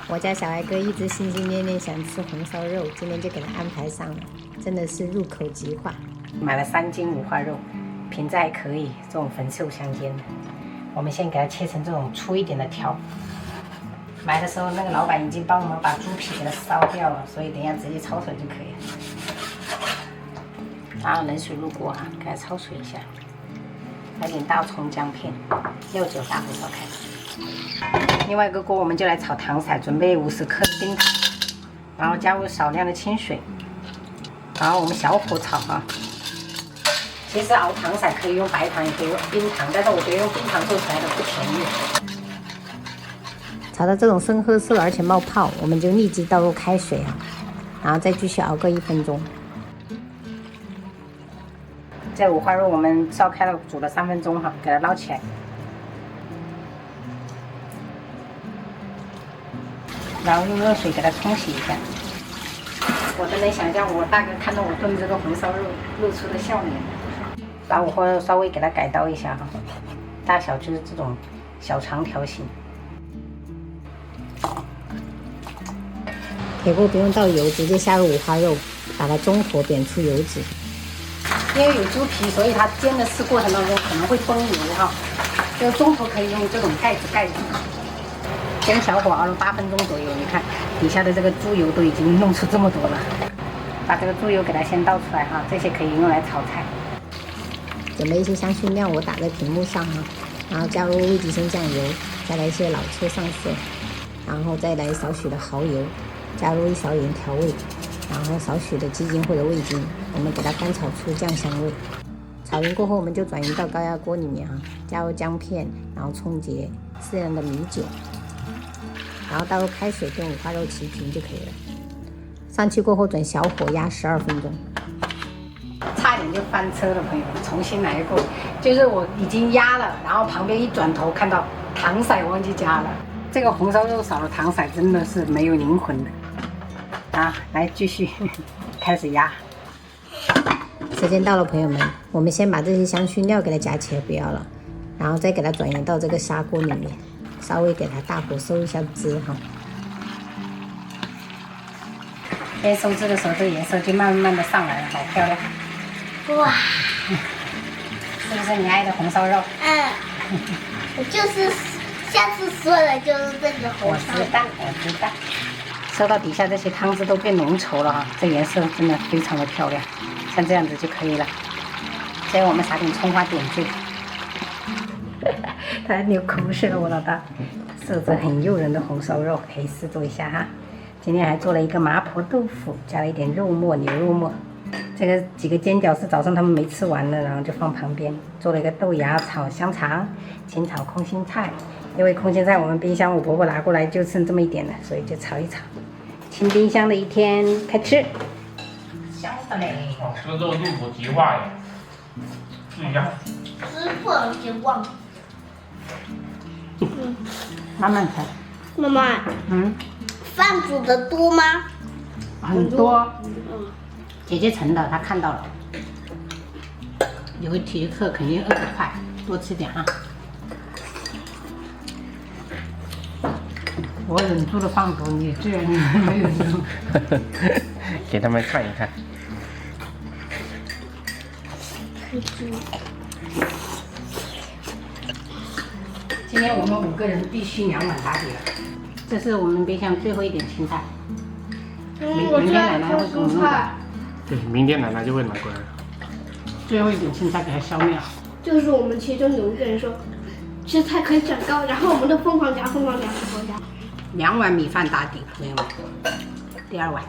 我家小爱哥一直心心念念想吃红烧肉，今天就给他安排上了，真的是入口即化。买了3斤五花肉，品质还可以，这种粉瘦相间的。我们先给它切成这种粗一点的条。买的时候那个老板已经帮我们把猪皮给它烧掉了，所以等一下直接焯水就可以了。然后冷水入锅哈，给它焯水一下，来点大葱姜片，料酒大火烧开。另外一个锅我们就来炒糖色，准备50克的冰糖，然后加入少量的清水，然后我们小火炒啊。其实熬糖色可以用白糖，也可以用冰糖，但是我觉得用冰糖做出来的不甜腻。炒到这种深褐色而且冒泡，我们就立即倒入开水啊，然后再继续熬个1分钟。这五花肉我们烧开了，煮了3分钟哈，给它捞起来。然后用热水给它冲洗一下。我都能想象我大哥看到我炖这个红烧肉露出的笑脸。把五花肉稍微给它改刀一下哈，大小就是这种小长条形。铁锅不用倒油，直接下入五花肉，把它中火煸出油脂。因为有猪皮，所以它煎的过程当中可能会崩油哈，就中途可以用这种盖子盖住。先小火熬了8分钟左右，你看底下的这个猪油都已经弄出这么多了。把这个猪油给它先倒出来哈，这些可以用来炒菜。准备一些香薰料，我打在屏幕上哈，然后加入味极鲜酱油，再来一些老抽上色，然后再来少许的蚝油，加入1勺盐调味，然后少许的鸡精或者味精，我们给它翻炒出酱香味。炒匀过后，我们就转移到高压锅里面哈，加入姜片，然后葱节，适量的米酒。然后倒入开水跟五花肉齐平就可以了。上气过后转小火压12分钟。差点就翻车了，朋友们，重新来过。就是我已经压了，然后旁边一转头看到糖色忘记加了。这个红烧肉少了糖色真的是没有灵魂的。啊，来继续开始压。时间到了，朋友们，我们先把这些香薰料给它夹起来，不要了，然后再给它转移到这个砂锅里面。稍微给它大火收一下汁哈，在收汁的时候，这个颜色就慢慢的上来了，好漂亮！哇，是不是你爱的红烧肉？嗯，我就是下次说的就是这个红烧肉。我知道。收到底下这些汤汁都变浓稠了哈，这颜色真的非常的漂亮，像这样子就可以了。现在我们撒点葱花点缀。他流口水了，我老大。色泽很诱人的红烧肉，可以试做一下哈。今天还做了一个麻婆豆腐，加了一点肉末、牛肉末。这个几个煎饺是早上他们没吃完的，然后就放旁边。做了一个豆芽炒香肠，清炒空心菜。因为空心菜我们冰箱我婆婆拿过来就剩这么一点了，所以就炒一炒。清冰箱的一天，开吃。香的嘞！哦，吃了之后入口即化呀。试一下。吃破就忘。慢慢开。妈妈，饭煮的多吗？很多。姐姐盛的，她看到了。有个体测肯定饿得快，多吃点啊。我忍住了放毒，你居然没有忍住。给他们看一看。今天我们5个人必须2碗打底了。这是我们冰箱最后一点青菜。明天奶奶会给我们弄的。对，明天奶奶就会拿过来了。最后一点青菜给它消灭了。就是我们其中有一个人说，吃菜可以长高，然后我们都疯狂加。2碗米饭打底，朋友们。第2碗。